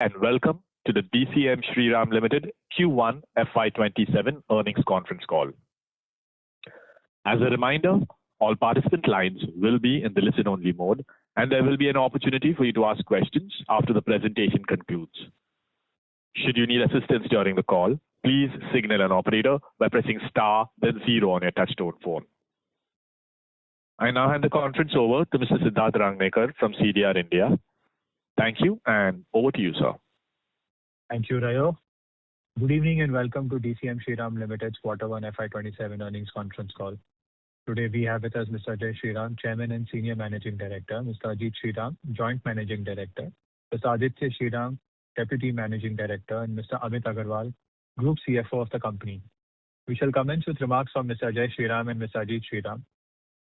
and welcome to the DCM Shriram Limited Q1 FY27 earnings conference call. As a reminder, all participant lines will be in the listen-only mode, and there will be an opportunity for you to ask questions after the presentation concludes. Should you need assistance during the call, please signal an operator by pressing star then 0 on your touchtone phone. I now hand the conference over to Mr. Siddharth Rangnekar from CDR India. Thank you, and over to you, sir. Thank you, Rayo. Good evening and welcome to DCM Shriram Limited's Q1 FY27 earnings conference call. Today we have with us Mr. Ajay Shriram, Chairman and Senior Managing Director, Mr. Ajit Shriram, Joint Managing Director, Mr. Aditya Shriram, Deputy Managing Director, and Mr. Amit Agarwal, Group CFO of the company. We shall commence with remarks from Mr. Ajay Shriram and Mr. Ajit Shriram.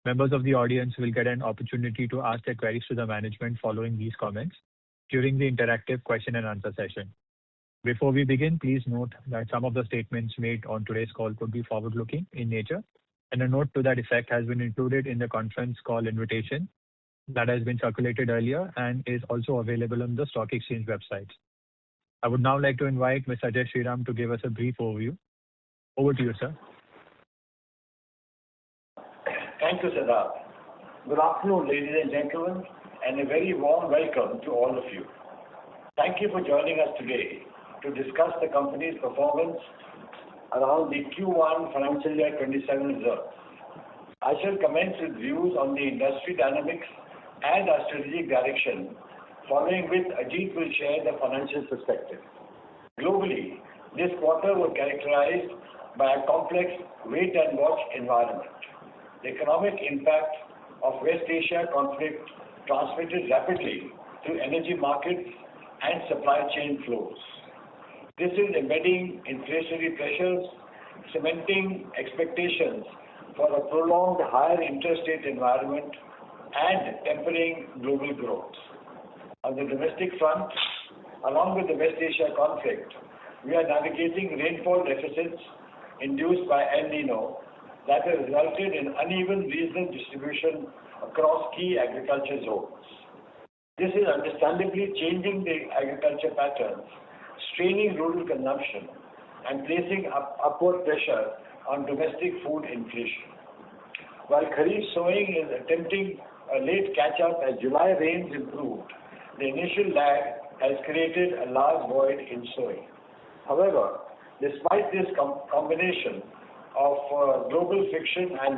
Members of the audience will get an opportunity to ask their queries to the management following these comments during the interactive question and answer session. Before we begin, please note that some of the statements made on today's call could be forward-looking in nature, and a note to that effect has been included in the conference call invitation that has been circulated earlier and is also available on the stock exchange websites. I would now like to invite Mr. Ajay Shriram to give us a brief overview. Over to you, sir. Thank you, Siddharth. Good afternoon, ladies and gentlemen, and a very warm welcome to all of you. Thank you for joining us today to discuss the company's performance around the Q1 financial year 27 results. I shall commence with views on the industry dynamics and our strategic direction, following which Ajit will share the financial perspective. Globally, this quarter was characterized by a complex wait-and-watch environment. The economic impact of West Asia conflict transmitted rapidly through energy markets and supply chain flows. This is embedding inflationary pressures, cementing expectations for a prolonged higher interest rate environment, and tempering global growth. On the domestic front, along with the West Asia conflict, we are navigating rainfall deficits induced by El Nino that have resulted in uneven regional distribution across key agriculture zones. This is understandably changing the agriculture patterns, straining rural consumption, and placing upward pressure on domestic food inflation. While Kharif sowing is attempting a late catch-up as July rains improved, the initial lag has created a large void in sowing. However, despite this combination of global friction and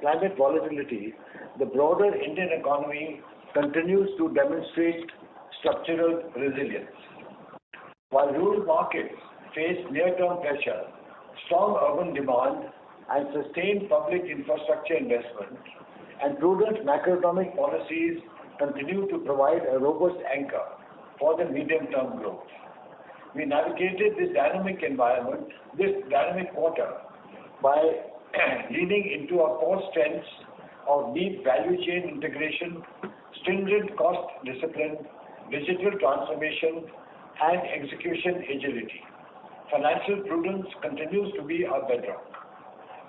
climate volatility, the broader Indian economy continues to demonstrate structural resilience. While rural markets face near-term pressure, strong urban demand and sustained public infrastructure investment and prudent macroeconomic policies continue to provide a robust anchor for the medium-term growth. We navigated this dynamic quarter by leaning into our core strengths of deep value chain integration, stringent cost discipline, digital transformation, and execution agility. Financial prudence continues to be our bedrock.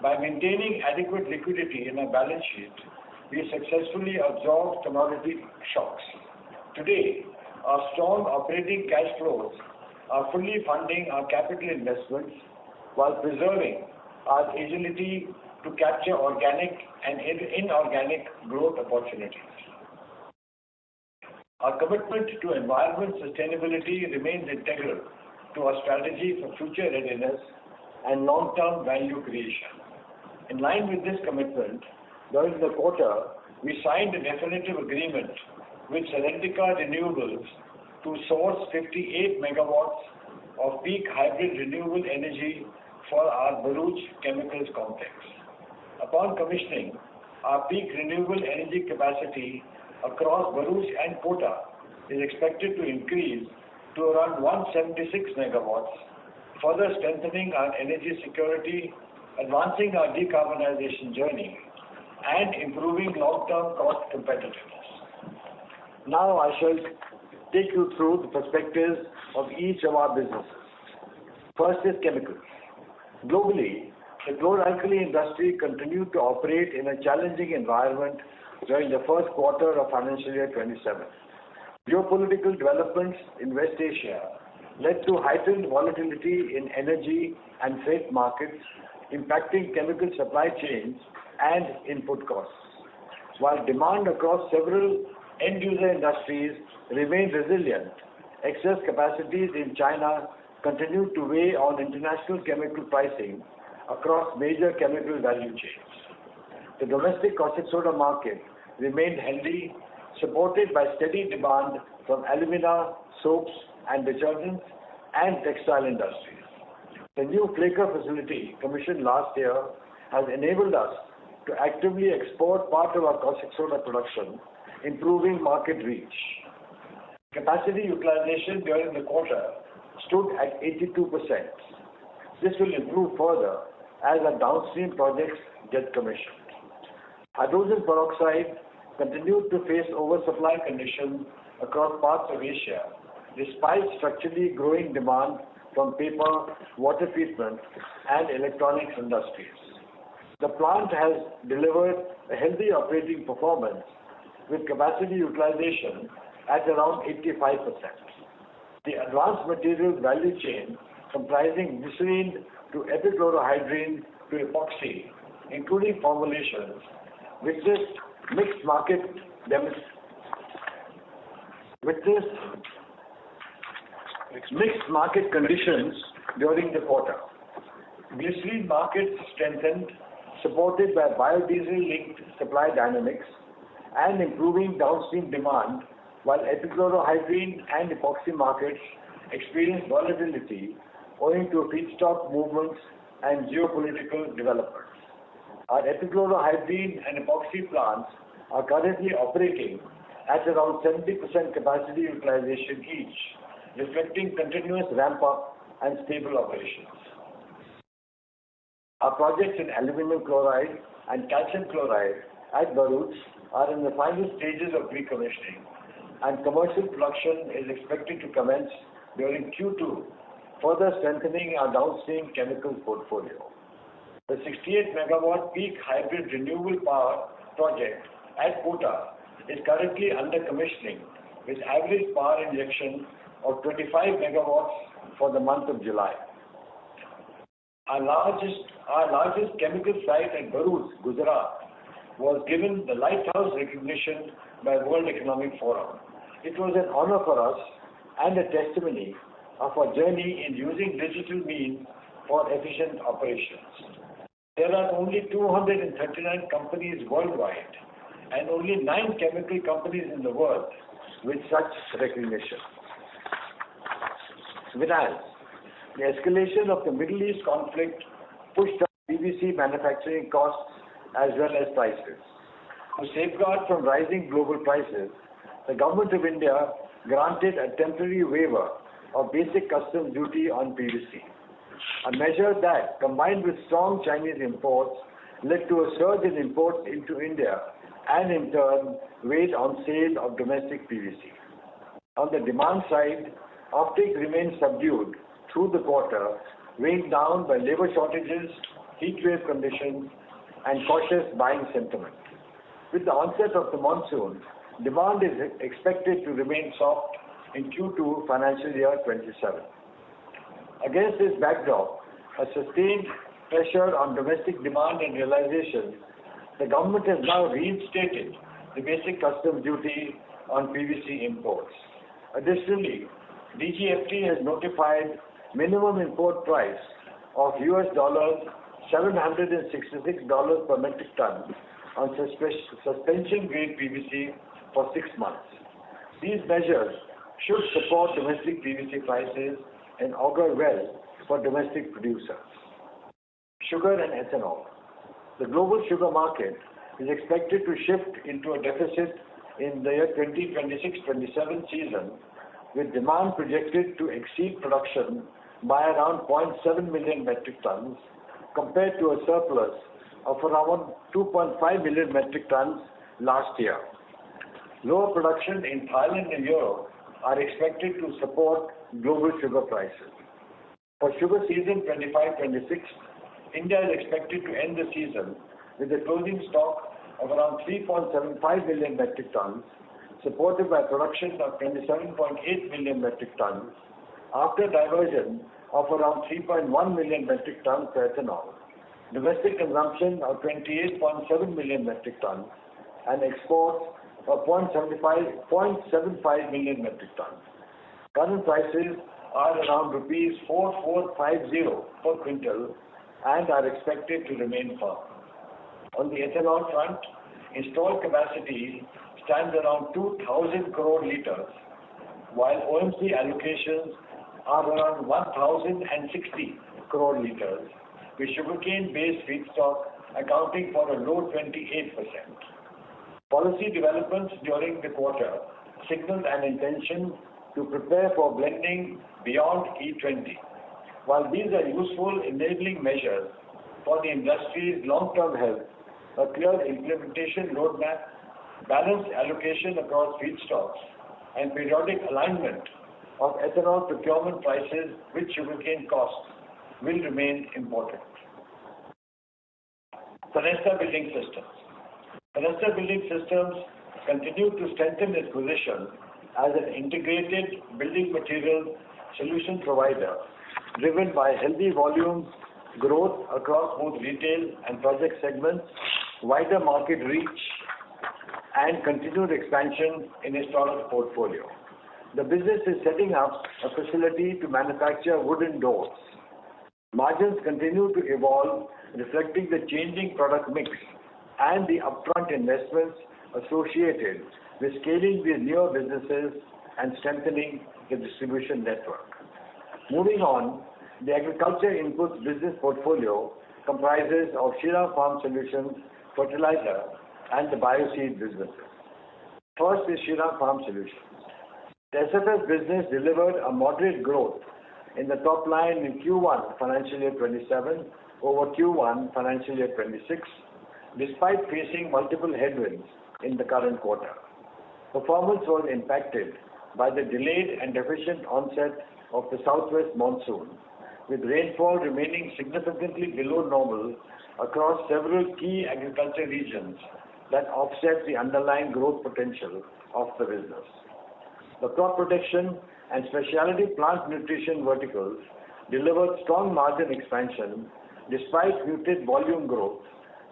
By maintaining adequate liquidity in our balance sheet, we successfully absorbed commodity shocks. Today, our strong operating cash flows are fully funding our capital investments while preserving our agility to capture organic and inorganic growth opportunities. Our commitment to environment sustainability remains integral to our strategy for future readiness and long-term value creation. In line with this commitment, during the quarter, we signed a definitive agreement with Serentica Renewables to source 58 megawatts of peak hybrid renewable energy for our Bharuch Chemicals Complex. Upon commissioning, our peak renewable energy capacity across Bharuch and Kota is expected to increase to around 176 megawatts, further strengthening our energy security, advancing our decarbonization journey, and improving long-term cost competitiveness. Now I shall take you through the perspectives of each of our businesses. First is chemicals. Globally, the chlor-alkali industry continued to operate in a challenging environment during the first quarter of financial year 27. Geopolitical developments in West Asia led to heightened volatility in energy and freight markets, impacting chemical supply chains and input costs. While demand across several end-user industries remained resilient, excess capacities in China continued to weigh on international chemical pricing across major chemical value chains. The domestic caustic soda market remained healthy, supported by steady demand from alumina, soaps and detergents and textile industries. The new flaker facility commissioned last year has enabled us to actively export part of our caustic soda production, improving market reach. Capacity utilization during the quarter stood at 82%. This will improve further as our downstream projects get commissioned. Hydrogen peroxide continued to face oversupply conditions across parts of Asia, despite structurally growing demand from paper, water treatment, and electronics industries. The plant has delivered a healthy operating performance with capacity utilization at around 85%. The advanced materials value chain, comprising glycerine to epichlorohydrin to epoxy, including formulations, witnessed mixed market conditions during the quarter. Glycerine markets strengthened, supported by biodiesel-linked supply dynamics and improving downstream demand, while epichlorohydrin and epoxy markets experienced volatility owing to feedstock movements and geopolitical developments. Our epichlorohydrin and epoxy plants are currently operating at around 70% capacity utilization each, reflecting continuous ramp-up and stable operations. Our projects in aluminum chloride and calcium chloride at Bharuch are in the final stages of pre-commissioning, and commercial production is expected to commence during Q2, further strengthening our downstream chemicals portfolio. The 68 megawatt peak hybrid renewable power project at Kota is currently under commissioning with average power injection of 25 megawatts for the month of July. Our largest chemical site at Bharuch, Gujarat, was given the Lighthouse recognition by World Economic Forum. It was an honor for us and a testimony of our journey in using digital means for efficient operations. There are only 239 companies worldwide and only 9 chemical companies in the world with such recognition. Finance. The escalation of the Middle East conflict pushed up PVC manufacturing costs as well as prices. To safeguard from rising global prices, the Government of India granted a temporary waiver of basic customs duty on PVC, a measure that, combined with strong Chinese imports, led to a surge in imports into India and in turn weighed on sale of domestic PVC. On the demand side, offtake remained subdued through the quarter, weighed down by labor shortages, heat wave conditions, and cautious buying sentiment. With the onset of the monsoon, demand is expected to remain soft in Q2 financial year 27. Against this backdrop, a sustained pressure on domestic demand and realization, the government has now reinstated the basic customs duty on PVC imports. Additionally, DGFT has notified minimum import price of $766 per metric ton on suspension grade PVC for 6 months. These measures should support domestic PVC prices and augur well for domestic producers. Sugar and ethanol. The global sugar market is expected to shift into a deficit in the year 2026-27 season, with demand projected to exceed production by around 0.7 million metric tons compared to a surplus of around 2.5 million metric tons last year. Lower production in Thailand and Europe are expected to support global sugar prices. For sugar season 25-26, India is expected to end the season with a closing stock of around 3.75 million metric tons, supported by production of 27.8 million metric tons after diversion of around 3.1 million metric tons for ethanol, domestic consumption of 28.7 million metric tons, and exports of 0.75 million metric tons. Current prices are around rupees 4,450 per quintal and are expected to remain firm. On the ethanol front, installed capacity stands around 2,000 crore liters, while OMC allocations are around 1,060 crore liters, with sugarcane-based feedstock accounting for a low 28%. Policy developments during the quarter signaled an intention to prepare for blending beyond E20. While these are useful enabling measures for the industry's long-term health, a clear implementation roadmap, balanced allocation across feedstocks, and periodic alignment of ethanol procurement prices with sugarcane costs will remain important. Fenesta Building Systems. Fenesta Building Systems continue to strengthen its position as an integrated building material solution provider, driven by healthy volumes, growth across both retail and project segments, wider market reach, and continued expansion in its product portfolio. The business is setting up a facility to manufacture wooden doors. Margins continue to evolve, reflecting the changing product mix and the upfront investments associated with scaling these newer businesses and strengthening the distribution network. Moving on, the agriculture inputs business portfolio comprises of Shriram Farm Solutions, fertilizer, and the bioseed businesses. First is Shriram Farm Solutions. The SFS business delivered a moderate growth in the top line in Q1 financial year 27 over Q1 financial year 26, despite facing multiple headwinds in the current quarter. Performance was impacted by the delayed and deficient onset of the southwest monsoon, with rainfall remaining significantly below normal across several key agriculture regions that offset the underlying growth potential of the business. The crop protection and specialty plant nutrition verticals delivered strong margin expansion despite muted volume growth,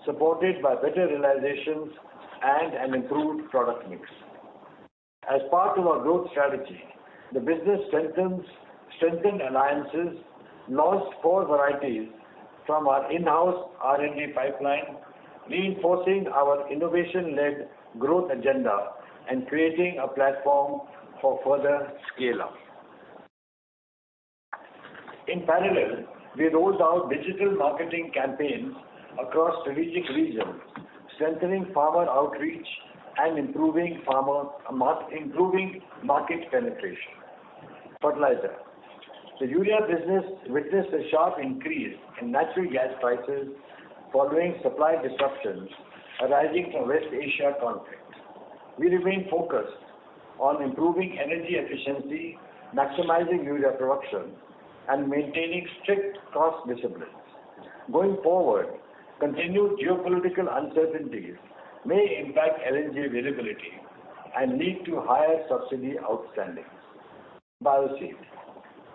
supported by better realizations and an improved product mix. As part of our growth strategy, the business strengthened alliances, launched 4 varieties from our in-house R&D pipeline, reinforcing our innovation-led growth agenda and creating a platform for further scale-up. In parallel, we rolled out digital marketing campaigns across strategic regions, strengthening farmer outreach and improving market penetration. Fertilizer. The urea business witnessed a sharp increase in natural gas prices following supply disruptions arising from West Asia conflict. We remain focused on improving energy efficiency, maximizing urea production, and maintaining strict cost disciplines. Going forward, continued geopolitical uncertainties may impact LNG availability and lead to higher subsidy outstandings. Bioseed.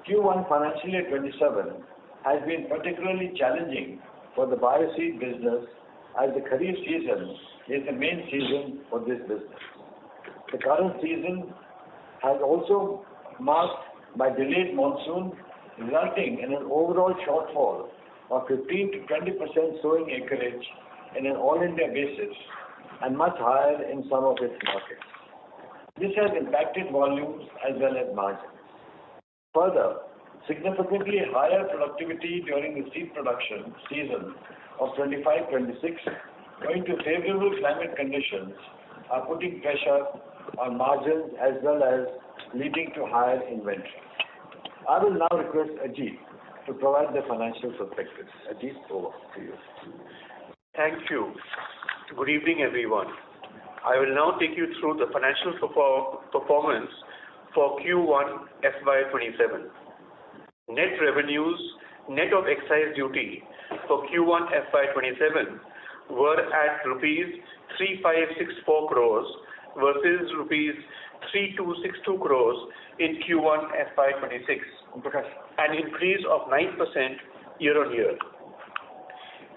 Q1 financial year 27 has been particularly challenging for the bioseed business, as the Kharif season is the main season for this business. The current season has also marked by delayed monsoon, resulting in an overall shortfall of 15 to 20% sowing acreage in an all-India basis and much higher in some of its markets. This has impacted volumes as well as margins. Further, significantly higher productivity during the seed production season of 25-26, owing to favorable climate conditions, are putting pressure on margins as well as leading to higher inventory. I will now request Ajit to provide the financial perspectives. Ajit, over to you. Thank you. Good evening, everyone. I will now take you through the financial performance for Q1 FY27. Net revenues, net of excise duty for Q1 FY27 were at rupees 3564 crores, versus rupees 3262 crores in Q1 FY26, an increase of 9% year-on-year.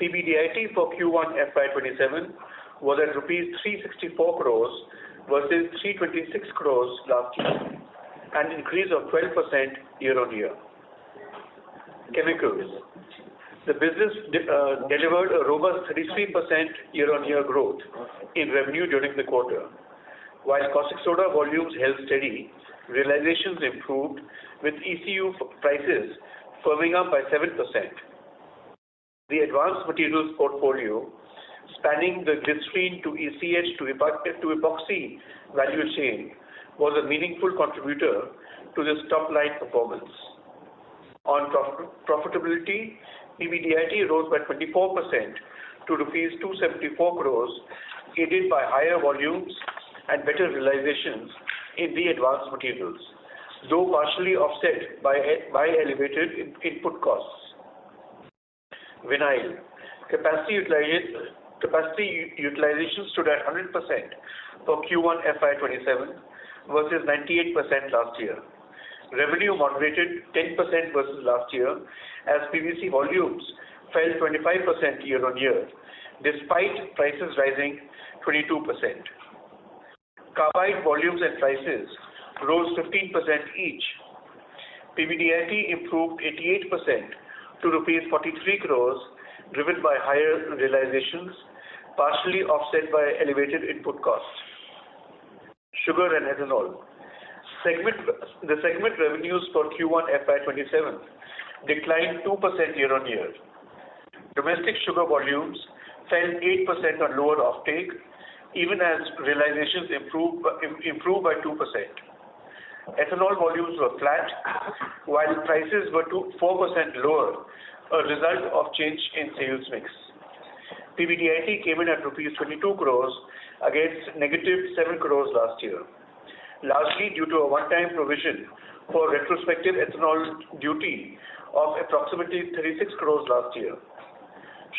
PBDIT for Q1 FY27 was at rupees 364 crores versus 326 crores last year, an increase of 12% year-on-year. Chemicals. The business delivered a robust 33% year-on-year growth in revenue during the quarter. While caustic soda volumes held steady, realizations improved with ECU prices firming up by 7%. The advanced materials portfolio, spanning the glycerine to ECH to epoxy value chain, was a meaningful contributor to this top-line performance. On profitability, PBDIT rose by 24% to rupees 274 crores, aided by higher volumes and better realizations in the advanced materials, though partially offset by elevated input costs. Vinyl. Capacity utilization stood at 100% for Q1 FY27 versus 98% last year. Revenue moderated 10% versus last year as PVC volumes fell 25% year-on-year, despite prices rising 22%. Carbide volumes and prices rose 15% each. PBDIT improved 88% to rupees 43 crores, driven by higher realizations, partially offset by elevated input costs. Sugar and ethanol. The segment revenues for Q1 FY27 declined 2% year-on-year. Domestic sugar volumes fell 8% on lower offtake, even as realizations improved by 2%. Ethanol volumes were flat, while prices were 4% lower, a result of change in sales mix. PBDIT came in at rupees 22 crores against negative 7 crores last year, largely due to a one-time provision for retrospective ethanol duty of approximately 36 crores last year.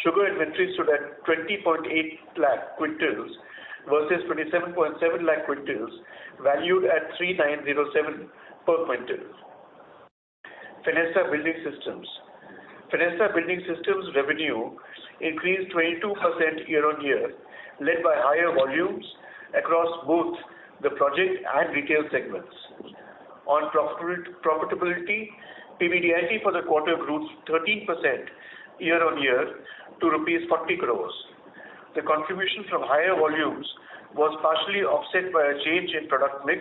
Sugar inventory stood at 20.8 lakh quintals versus 27.7 lakh quintals, valued at 3907 per quintal. Fenesta Building Systems. Fenesta Building Systems revenue increased 22% year-on-year, led by higher volumes across both the project and retail segments. On profitability, PBDIT for the quarter grew 13% year-on-year to rupees 40 crores. The contribution from higher volumes was partially offset by a change in product mix,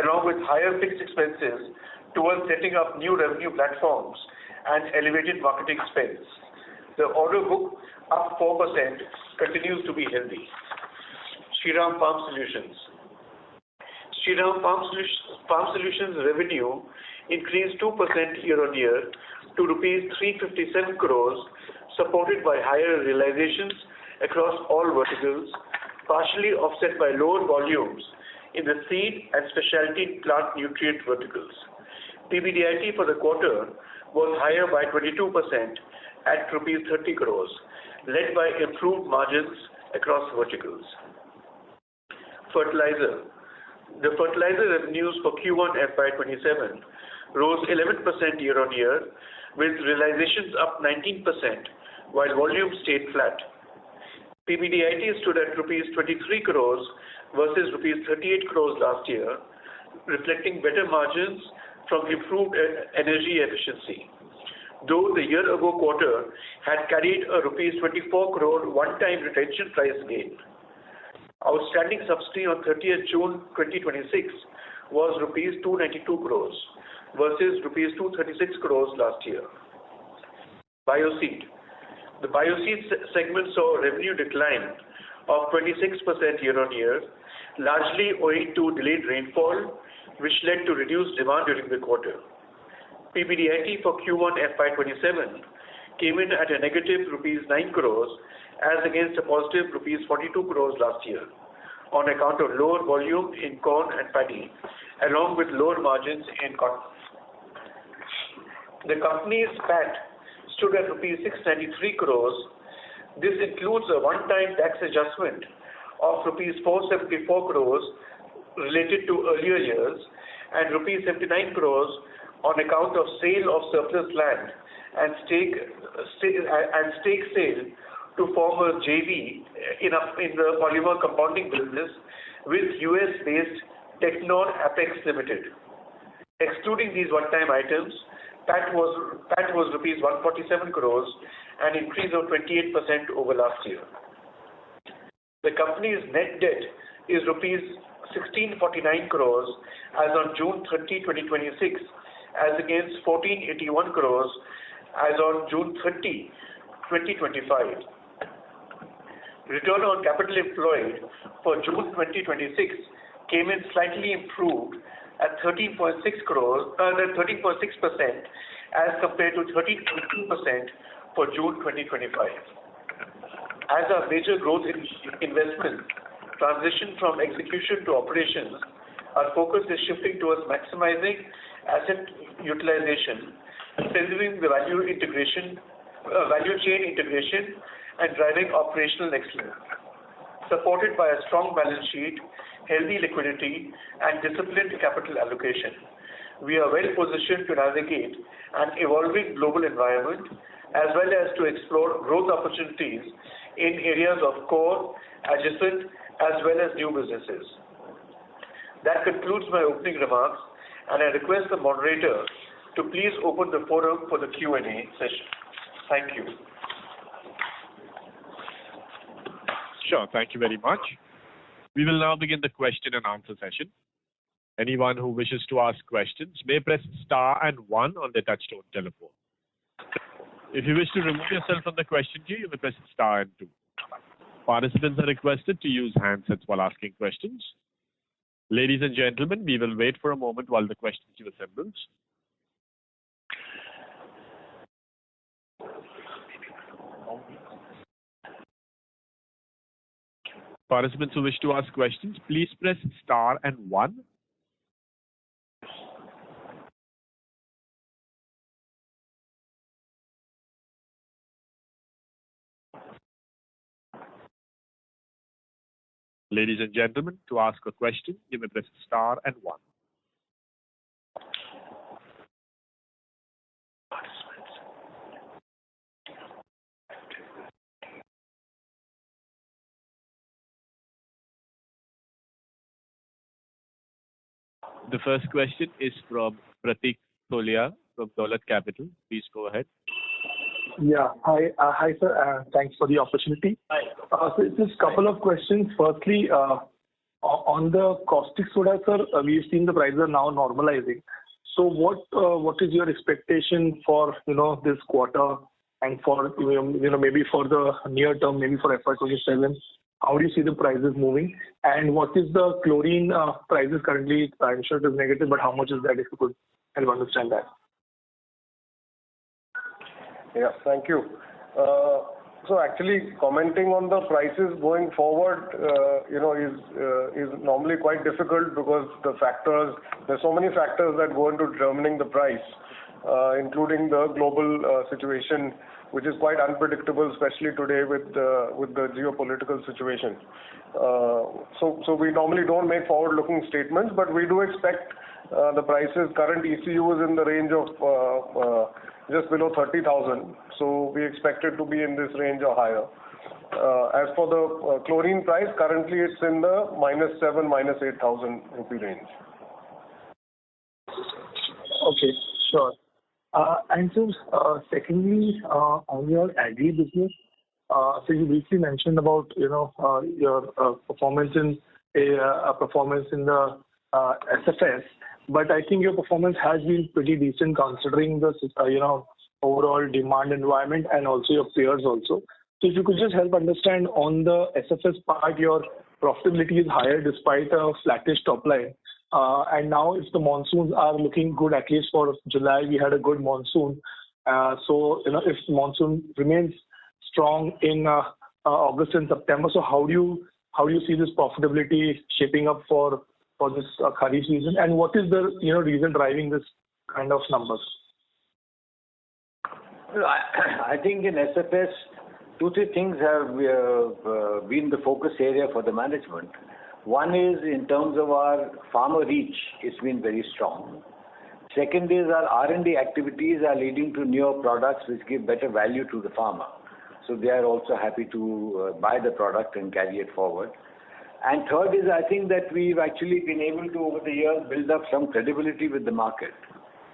along with higher fixed expenses towards setting up new revenue platforms and elevated marketing spends. The order book, up 4%, continues to be healthy. Shriram Farm Solutions. Shriram Farm Solutions revenue increased 2% year-on-year to rupees 357 crores, supported by higher realizations across all verticals, partially offset by lower volumes in the seed and specialty plant nutrient verticals. PBDIT for the quarter was higher by 22% at rupees 30 crores, led by improved margins across verticals. Fertilizer. The fertilizer revenues for Q1 FY27 rose 11% year-on-year, with realizations up 19%, while volumes stayed flat. PBDIT stood at rupees 23 crores versus rupees 38 crores last year, reflecting better margins from improved energy efficiency. Though the year-ago quarter had carried a rupees 24 crore one-time retention price gain. Outstanding subsidy on 30th June 2026 was rupees 292 crores versus rupees 236 crores last year. Bioseed. The Bioseed segment saw a revenue decline of 26% year-on-year, largely owing to delayed rainfall, which led to reduced demand during the quarter. PBDIT for Q1 FY27 came in at a negative rupees 9 crores as against a positive rupees 42 crores last year, on account of lower volume in corn and paddy, along with lower margins in cotton. The company's PAT stood at rupees 693 crores. This includes a one-time tax adjustment of rupees 474 crores related to earlier years and rupees 79 crores on account of sale of surplus land and stake sale to form a JV in the polymer compounding business with US-based Technon Apex Limited. Excluding these one-time items, PAT was rupees 147 crores, an increase of 28% over last year. The company's net debt is rupees 1649 crores as on June 30, 2026, as against 1481 crores as on June 30, 2025. Return on capital employed for June 2026 came in slightly improved at 13.6% as compared to 13.2% for June 2025. As our major growth investments transition from execution to operations, our focus is shifting towards maximizing asset utilization, strengthening the value chain integration, and driving operational excellence. Supported by a strong balance sheet, healthy liquidity, and disciplined capital allocation, we are well positioned to navigate an evolving global environment as well as to explore growth opportunities in areas of core, adjacent, as well as new businesses. That concludes my opening remarks, and I request the moderator to please open the forum for the Q&A session. Thank you. Sure, thank you very much. We will now begin the question and answer session. Anyone who wishes to ask questions may press star and 1 on their touchtone telephone. If you wish to remove yourself from the question queue, you may press star and 2. Participants are requested to use handsets while asking questions. Ladies and gentlemen, we will wait for a moment while the question queue assembles. Participants who wish to ask questions, please press star and 1. Ladies and gentlemen, to ask a question, you may press star and 1. The first question is from Pratik Tolia from Dolat Capital. Please go ahead. Yeah. Hi, sir. Thanks for the opportunity. Hi. So just a couple of questions. Firstly, on the caustic soda, sir, we've seen the prices are now normalizing. So what is your expectation for this quarter and for maybe for the near term, maybe for FY27? How do you see the prices moving? And what is the chlorine prices currently? I'm sure it is negative, but how much is that, if you could help understand that? Yeah, thank you. So actually commenting on the prices going forward, is normally quite difficult because there's so many factors that go into determining the price, including the global situation, which is quite unpredictable, especially today with the geopolitical situation. So we normally don't make forward-looking statements, but we do expect the prices. Current ECU is in the range of just below 30,000. So we expect it to be in this range or higher. As for the chlorine price, currently it's in the -7,000, -8,000 rupee range. Okay, sure. And so, secondly, on your agri business, so you briefly mentioned about your performance in the SFS, but I think your performance has been pretty decent considering the overall demand environment and also your peers also. So if you could just help understand on the SFS part, your profitability is higher despite a flattish top line. And now if the monsoons are looking good, at least for July, we had a good monsoon. So if monsoon remains strong in August and September, so how do you see this profitability shaping up for this Kharif season? And what is the reason driving this kind of numbers? I think in SFS, two, three things have been the focus area for the management. One is in terms of our farmer reach, it's been very strong. Second is our R&D activities are leading to newer products which give better value to the farmer. So they are also happy to buy the product and carry it forward. And third is I think that we've actually been able to over the years build up some credibility with the market.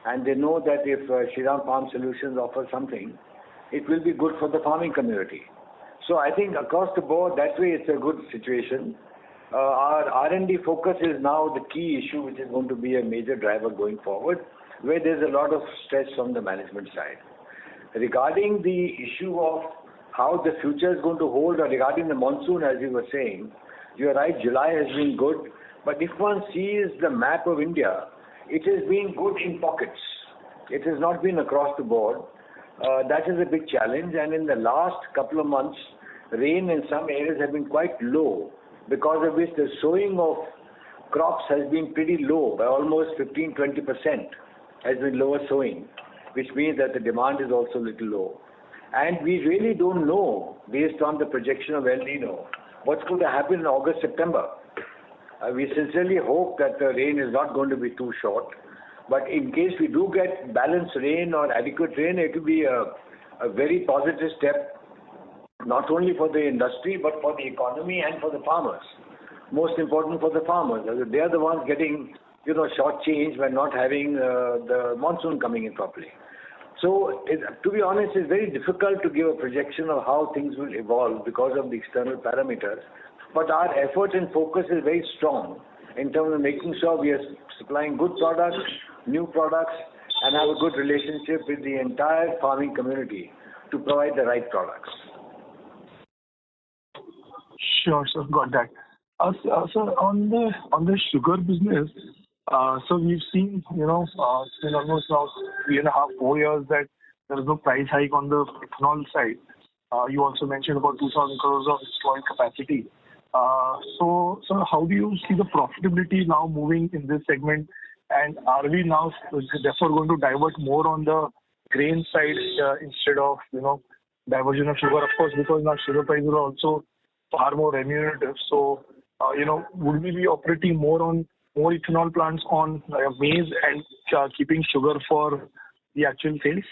And they know that if Shriram Farm Solutions offers something, it will be good for the farming community. So I think across the board, that way it's a good situation. Our R&D focus is now the key issue which is going to be a major driver going forward, where there's a lot of stress from the management side. Regarding the issue of how the future is going to hold, or regarding the monsoon, as you were saying, you're right, July has been good, but if one sees the map of India, it has been good in pockets. It has not been across the board. That is a big challenge, and in the last couple of months, rain in some areas have been quite low, because of which the sowing of crops has been pretty low, by almost 15-20% has been lower sowing, which means that the demand is also a little low. And we really don't know, based on the projection of El Nino, what's going to happen in August, September. We sincerely hope that the rain is not going to be too short, but in case we do get balanced rain or adequate rain, it will be a very positive step, not only for the industry, but for the economy and for the farmers. Most important for the farmers. They are the ones getting, shortchanged by not having the monsoon coming in properly. So, to be honest, it's very difficult to give a projection of how things will evolve because of the external parameters. But our effort and focus is very strong in terms of making sure we are supplying good products, new products, and have a good relationship with the entire farming community to provide the right products. Sure, sir. Got that. So on the sugar business, so we've seen, in almost now 3.5, 4 years that there is no price hike on the ethanol side. You also mentioned about 2,000 crores of installed capacity. So how do you see the profitability now moving in this segment? And are we now therefore going to divert more on the grain side instead of, diversion of sugar? Of course, because now sugar prices are also far more remunerative. So, would we be operating more ethanol plants on maize and keeping sugar for the actual sales?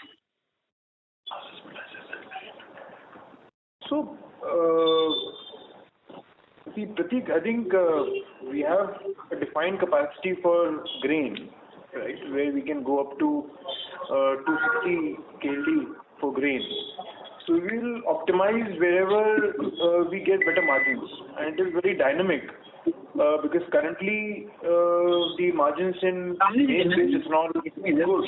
So, see, Pratik, I think we have a defined capacity for grain, right, where we can go up to 260 KLD for grain. So we will optimize wherever we get better margins, and it is very dynamic because currently the margins in maize-based ethanol is good.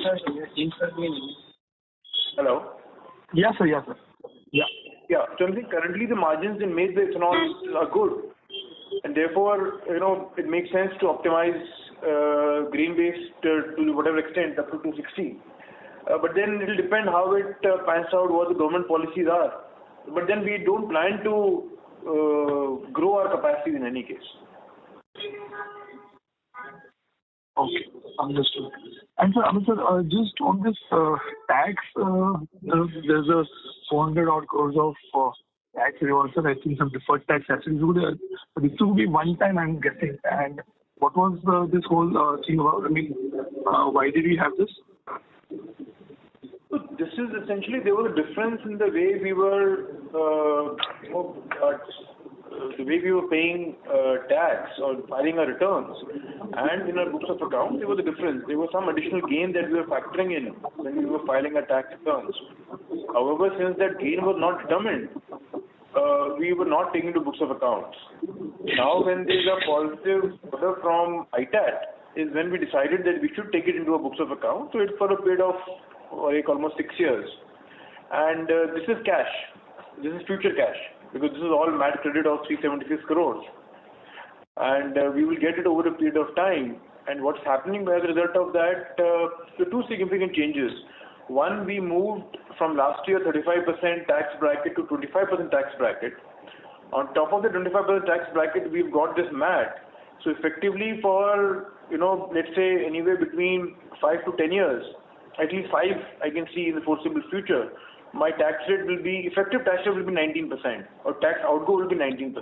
Hello? Yes, sir. Yeah. Yeah. So I think currently the margins in maize-based ethanol are good, and therefore it makes sense to optimize grain-based to whatever extent up to 260. But then it will depend how it pans out, what the government policies are. But then we don't plan to grow our capacities in any case. Okay, understood. And sir, just on this tax, there's a 400 odd crores of tax reversal. I think some deferred tax actually is there. But this will be one time, I'm guessing. And what was this whole thing about? I mean, why did we have this? So this is essentially, there was a difference in the way we were, paying tax or filing our returns, and in our books of accounts, there was a difference. There was some additional gain that we were factoring in when we were filing our tax returns. However, since that gain was not determined, we were not taking to books of accounts. Now, when there is a positive order from ITAT, is when we decided that we should take it into our books of accounts. So it's for a period of almost 6 years. And this is cash. This is future cash, because this is all MAT credit of 376 crores. And we will get it over a period of time. And what's happening by the result of that, the two significant changes. One, we moved from last year 35% tax bracket to 25% tax bracket. On top of the 25% tax bracket, we've got this MAT. So effectively for, let's say anywhere between 5 to 10 years, at least 5 I can see in the foreseeable future, my effective tax rate will be 19%, or tax outgo will be 19%.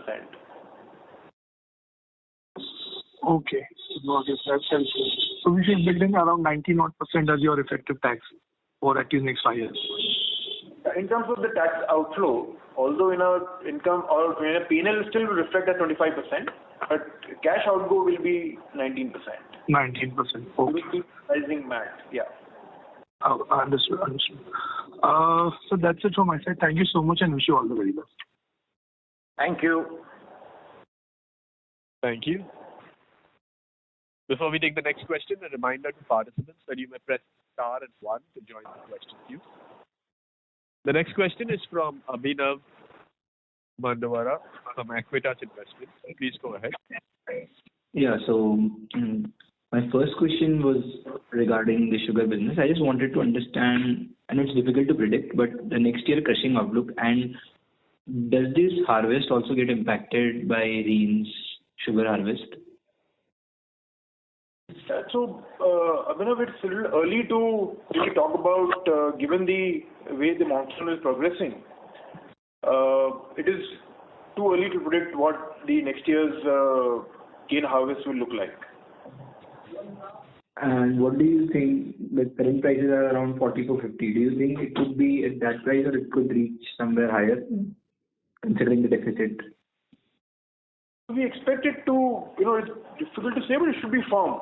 Okay. Got it. That's helpful. So we should build in around 19% as your effective tax for at least next 5 years. In terms of the tax outflow, although in our income or in a P&L still will reflect at 25%, but cash outgo will be 19%. 19%. Okay. We will be rising MAT. Yeah. Oh, understood. So that's it from my side. Thank you so much and wish you all the very best. Thank you. Thank you. Before we take the next question, a reminder to participants that you may press star and 1 to join the question queue. The next question is from Abhinav Mandavara from Aquitas Investments. Please go ahead. Yeah, so my first question was regarding the sugar business. I just wanted to understand, and it's difficult to predict, but the next year crushing outlook, and does this harvest also get impacted by rains, sugar harvest? So, Abhinav, it's a little early to really talk about, given the way the monsoon is progressing. It is too early to predict what the next year's cane harvest will look like. And what do you think? The current prices are around 44.50. Do you think it could be at that price, or it could reach somewhere higher, considering the deficit? We expect it to, it's difficult to say, but it should be firm.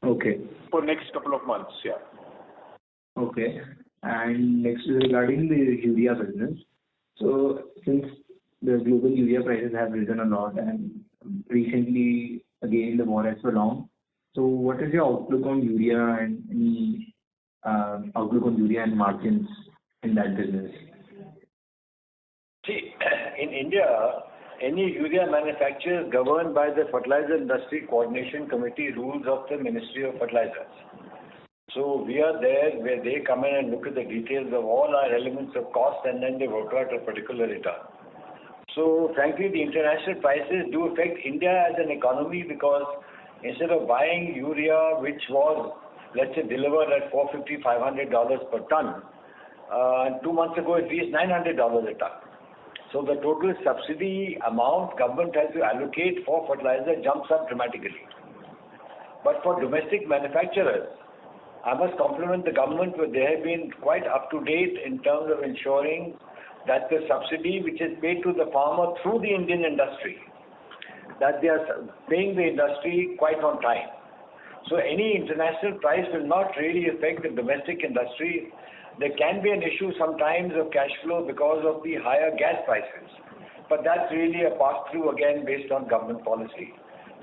Okay. For next couple of months, yeah. Okay. And next is regarding the urea business. So since the global urea prices have risen a lot, and recently again the war has prolonged, so what is your outlook on urea and any outlook on urea and margins in that business? See, in India, any urea manufacturer is governed by the Fertilizer Industry Coordination Committee rules of the Ministry of Fertilizers. So we are there where they come in and look at the details of all our elements of cost, and then they work out a particular return. So frankly, the international prices do affect India as an economy, because instead of buying urea, which was, let's say, delivered at $450, $500 per ton, 2 months ago it reached $900 a ton. So the total subsidy amount government has to allocate for fertilizer jumps up dramatically. But for domestic manufacturers, I must compliment the government where they have been quite up to date in terms of ensuring that the subsidy which is paid to the farmer through the Indian industry, that they are paying the industry quite on time. So any international price will not really affect the domestic industry. There can be an issue sometimes of cash flow because of the higher gas prices, but that's really a pass-through again based on government policy.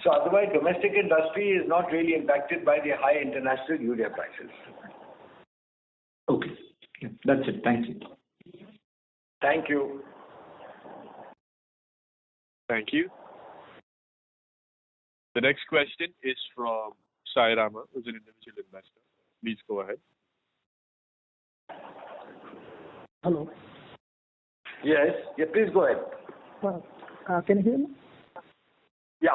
So otherwise, domestic industry is not really impacted by the high international urea prices. Okay, that's it. Thank you. Thank you. Thank you. The next question is from Sai Rama, who's an individual investor. Please go ahead. Hello. Yes. Yeah, please go ahead. Can you hear me? Yeah.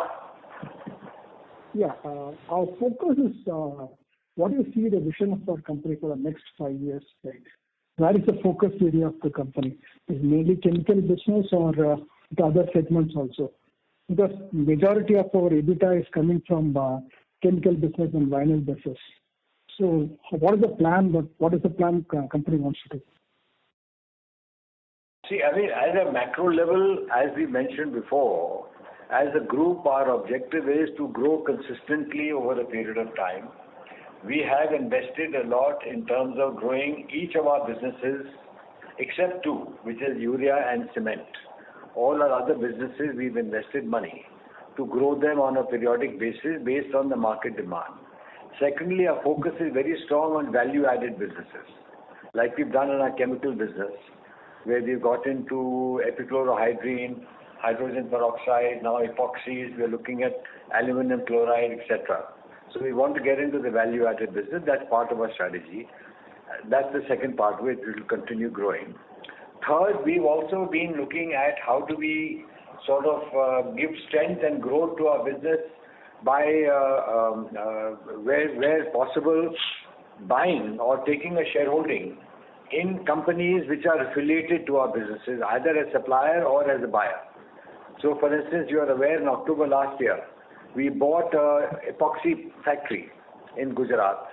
Yeah. Our focus is, what do you see the vision of our company for the next 5 years? Right? Where is the focus area of the company? Is it mainly chemical business or the other segments also? Because majority of our EBITDA is coming from chemical business and vinyl business. So what is the plan? What is the plan company wants to do? See, I mean, at a macro level, as we mentioned before, as a group, our objective is to grow consistently over a period of time. We have invested a lot in terms of growing each of our businesses, except 2, which is urea and cement. All our other businesses, we've invested money to grow them on a periodic basis based on the market demand. Secondly, our focus is very strong on value-added businesses, like we've done in our chemical business, where we've got into epichlorohydrin, hydrogen peroxide, now epoxies, we're looking at aluminum chloride, etc. So we want to get into the value-added business. That's part of our strategy. That's the second part, which will continue growing. Third, we've also been looking at how do we sort of give strength and growth to our business by, where possible, buying or taking a shareholding in companies which are affiliated to our businesses, either as supplier or as a buyer. So, for instance, you are aware in October last year, we bought an epoxy factory in Gujarat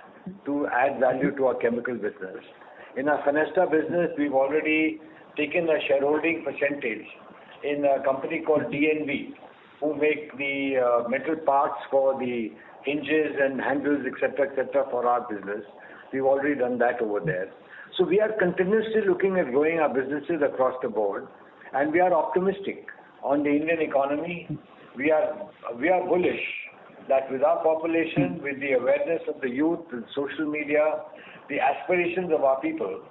to add value to our chemical business. In our Fenesta business, we've already taken a shareholding percentage in a company called DNV, who make the metal parts for the hinges and handles, etc., for our business. We've already done that over there. So we are continuously looking at growing our businesses across the board, and we are optimistic on the Indian economy. We are bullish that with our population, with the awareness of the youth, with social media, the aspirations of our people,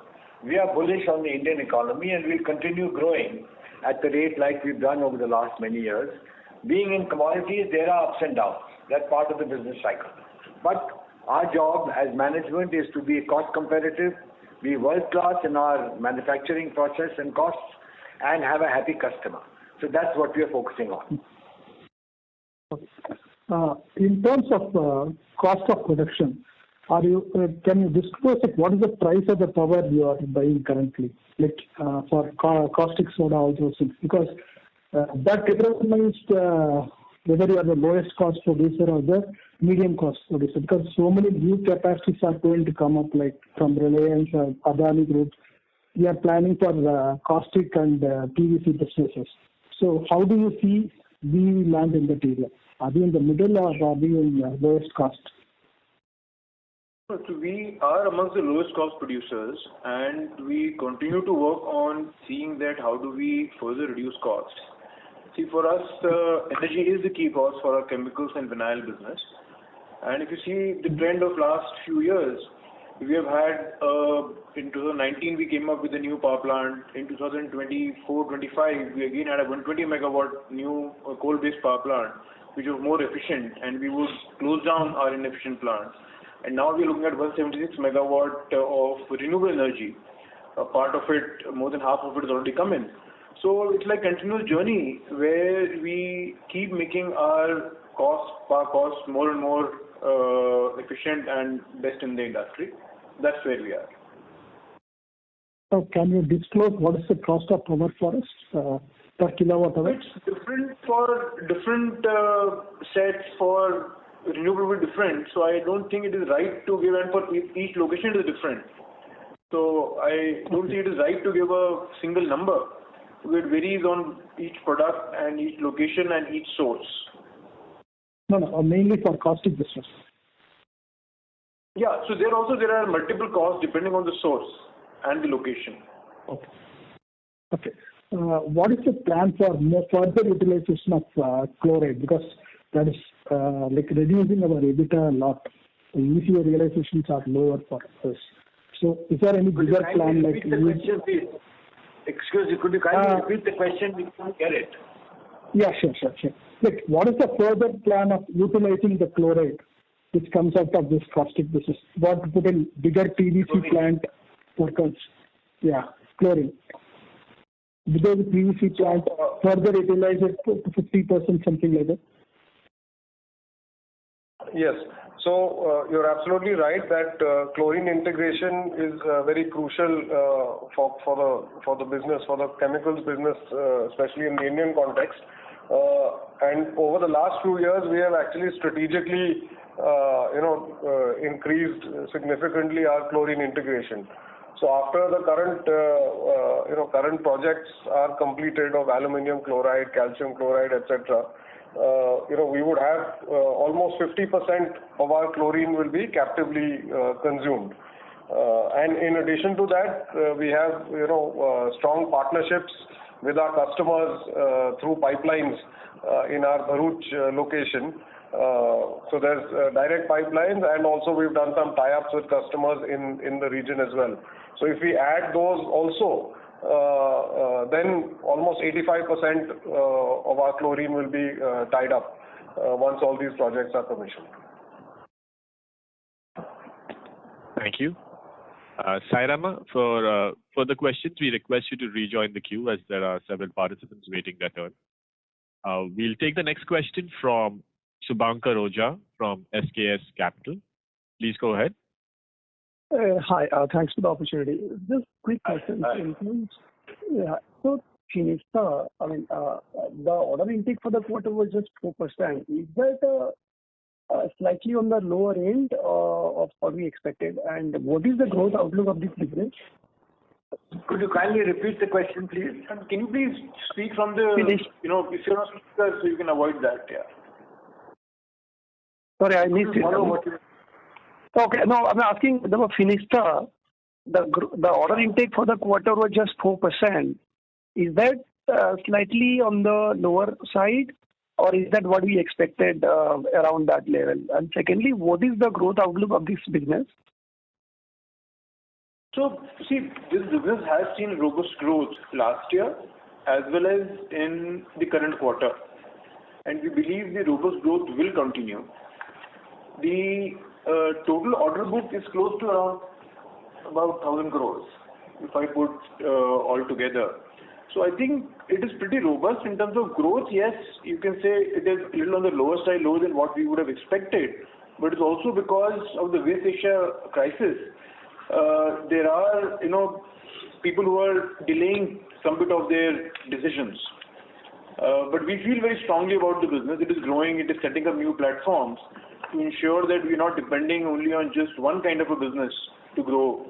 we are bullish on the Indian economy, and we'll continue growing at the rate like we've done over the last many years. Being in commodities, there are ups and downs. That's part of the business cycle. But our job as management is to be cost competitive, be world class in our manufacturing process and costs, and have a happy customer. So that's what we are focusing on. In terms of cost of production, can you disclose what is the price of the power you are buying currently, like for caustic soda, all those things? Because that determines whether you are the lowest cost producer or the medium cost producer. Because so many new capacities are going to come up, like from Reliance or Adani Group. We are planning for caustic and PVC businesses. So how do you see we land in that area? Are we in the middle or are we in the lowest cost? So we are amongst the lowest cost producers, and we continue to work on seeing that how do we further reduce costs. See, for us, energy is the key cost for our chemicals and vinyl business. And if you see the trend of last few years, we have had, in 2019 we came up with a new power plant. In 2024-25, we again had a 120 megawatt new coal-based power plant, which was more efficient, and we would close down our inefficient plants. And now we are looking at 176 megawatt of renewable energy. A part of it, more than half of it, has already come in. So it's like a continuous journey where we keep making our costs more and more efficient and best in the industry. That's where we are. So can you disclose what is the cost of power for us per kilowatt hour? It's different for different sets. For renewable will be different, so I don't think it is right to give, and for each location it is different. So I don't think it is right to give a single number. It varies on each product and each location and each source. No, mainly for caustic business. Yeah, so there are multiple costs depending on the source and the location. Okay. What is the plan for more further utilization of chloride? Because that is like reducing our EBITDA a lot. The ECU realizations are lower for us. So is there any bigger plan like... Excuse me, could you kindly repeat the question? We can't get it. Yeah, sure. Like, what is the further plan of utilizing the chloride which comes out of this caustic business? What to put in bigger PVC plant workers? Yeah, chlorine. Bigger PVC plant, further utilize it to 50%, something like that? Yes. So you're absolutely right that chlorine integration is very crucial for the business, for the chemicals business, especially in the Indian context. And over the last few years, we have actually strategically, increased significantly our chlorine integration. So after the current projects are completed of aluminium chloride, calcium chloride, etc., we would have almost 50% of our chlorine will be captively consumed. And in addition to that, we have strong partnerships with our customers through pipelines in our Bharuch location. So there's direct pipelines, and also we've done some tie-ups with customers in the region as well. So if we add those also, then almost 85% of our chlorine will be tied up once all these projects are commissioned. Thank you. Sairama, for further questions, we request you to rejoin the queue as there are several participants waiting their turn. We'll take the next question from Subhankar Ojha from SKS Capital. Please go ahead. Hi, thanks for the opportunity. Just quick question. Yeah. So Finista, the order intake for the quarter was just 4%. Is that slightly on the lower end of what we expected? And what is the growth outlook of this business? Could you kindly repeat the question, please? And can you please speak from the, Finish. if you're not speaker, so you can avoid that, yeah. Sorry, I missed it. Okay, no, I'm asking the Finista, the order intake for the quarter was just 4%. Is that slightly on the lower side, or is that what we expected around that level? And secondly, what is the growth outlook of this business? So, see, this business has seen robust growth last year as well as in the current quarter. And we believe the robust growth will continue. The total order book is close to around about 1,000 crores, if I put all together. So I think it is pretty robust in terms of growth. Yes, you can say it is a little on the lower side, lower than what we would have expected. But it's also because of the West Asia crisis. There are, people who are delaying some bit of their decisions. But we feel very strongly about the business. It is growing. It is setting up new platforms to ensure that we're not depending only on just one kind of a business to grow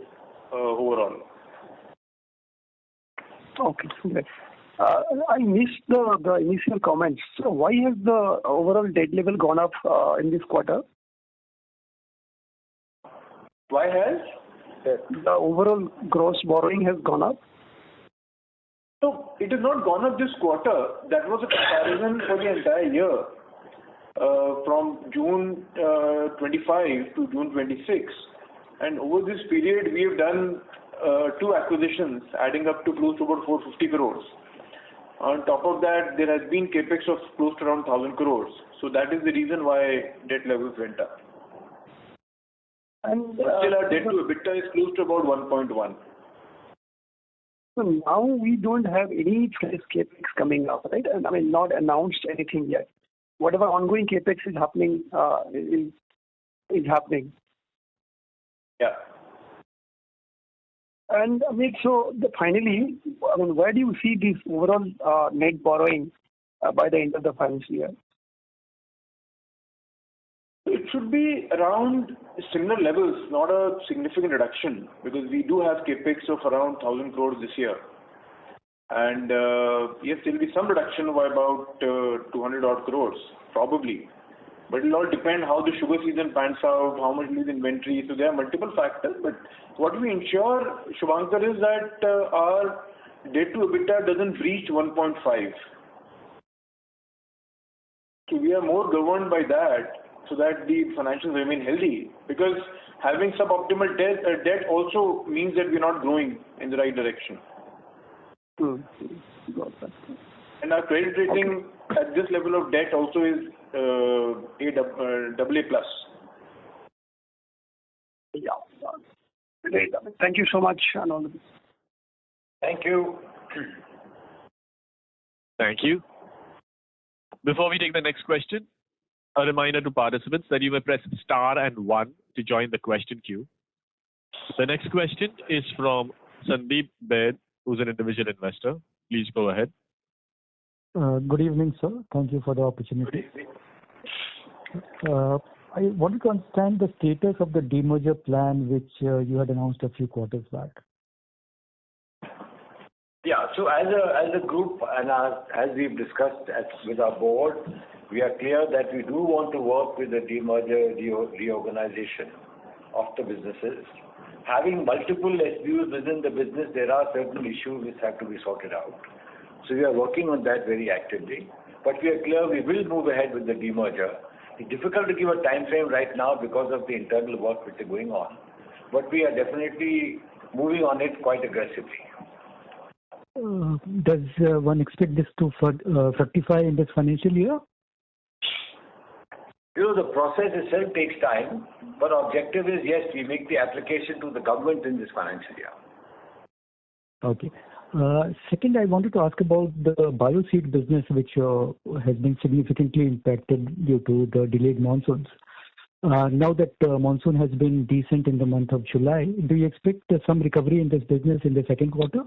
overall. Okay, great. I missed the initial comments. So why has the overall debt level gone up in this quarter? Why has? The overall gross borrowing has gone up. So it has not gone up this quarter. That was a comparison for the entire year. From June 25 to June 26. And over this period, we have done 2 acquisitions, adding up to close to about 450 crores. On top of that, there has been capex of close to around 1,000 crores. So that is the reason why debt levels went up. And but still, our debt to EBITDA is close to about 1.1. So now we don't have any fresh capex coming up, right? And not announced anything yet. Whatever ongoing capex is happening is happening. Yeah. And finally, where do you see this overall net borrowing by the end of the financial year? It should be around similar levels, not a significant reduction, because we do have capex of around 1,000 crores this year. And yes, there will be some reduction by about 200 odd crores, probably. But it will all depend how the sugar season pans out, how much is inventory. So there are multiple factors. But what we ensure, Shubhankar, is that our debt to EBITDA doesn't breach 1.5. So we are more governed by that so that the financials remain healthy. Because having suboptimal debt also means that we're not growing in the right direction. Got that. And our credit rating at this level of debt also is AA+. Yeah. Great. Thank you so much and all of this. Thank you. Thank you. Before we take the next question, a reminder to participants that you may press star and 1 to join the question queue. The next question is from Sandeep Baid, who's an individual investor. Please go ahead. Good evening, sir. Thank you for the opportunity. I wanted to understand the status of the demerger plan which you had announced a few quarters back. Yeah, so as a group and as we've discussed with our board, we are clear that we do want to work with the demerger reorganization of the businesses. Having multiple SBUs within the business, there are certain issues which have to be sorted out. So we are working on that very actively. But we are clear we will move ahead with the demerger. It's difficult to give a time frame right now because of the internal work which is going on. But we are definitely moving on it quite aggressively. Does one expect this to fructify in this financial year? The process itself takes time, but our objective is, yes, we make the application to the government in this financial year. Okay. Second, I wanted to ask about the bioseed business, which has been significantly impacted due to the delayed monsoons. Now that monsoon has been decent in the month of July, do you expect some recovery in this business in the second quarter?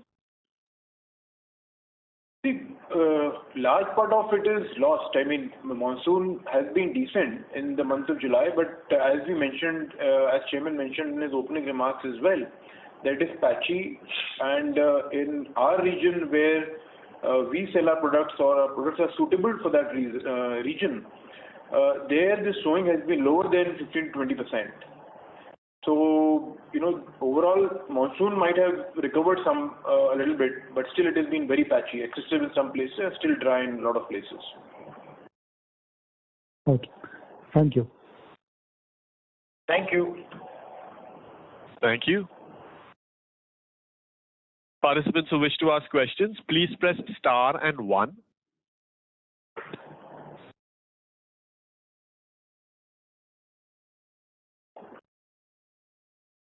Large part of it is lost. I mean, the monsoon has been decent in the month of July, but as we mentioned, as Chairman mentioned in his opening remarks as well, that is patchy. And in our region where we sell our products or our products are suitable for that region, there the sowing has been lower than 15-20%. So, overall monsoon might have recovered some a little bit, but still it has been very patchy, excessive in some places, still dry in a lot of places. Okay. Thank you. Thank you. Thank you. Participants who wish to ask questions, please press star and 1.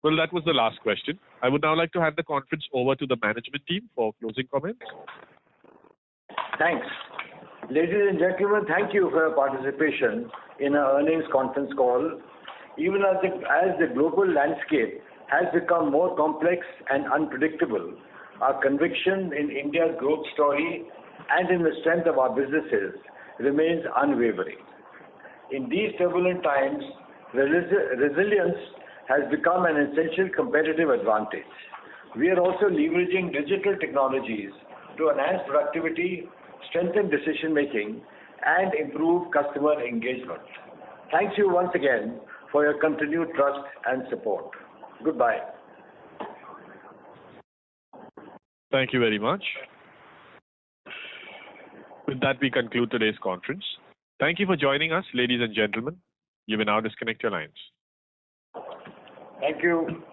Well, that was the last question. I would now like to hand the conference over to the management team for closing comments. Thanks. Ladies and gentlemen, thank you for your participation in our earnings conference call. Even as the global landscape has become more complex and unpredictable, our conviction in India's growth story and in the strength of our businesses remains unwavering. In these turbulent times, resilience has become an essential competitive advantage. We are also leveraging digital technologies to enhance productivity, strengthen decision-making, and improve customer engagement. Thank you once again for your continued trust and support. Goodbye. Thank you very much. With that, we conclude today's conference. Thank you for joining us, ladies and gentlemen. You may now disconnect your lines. Thank you.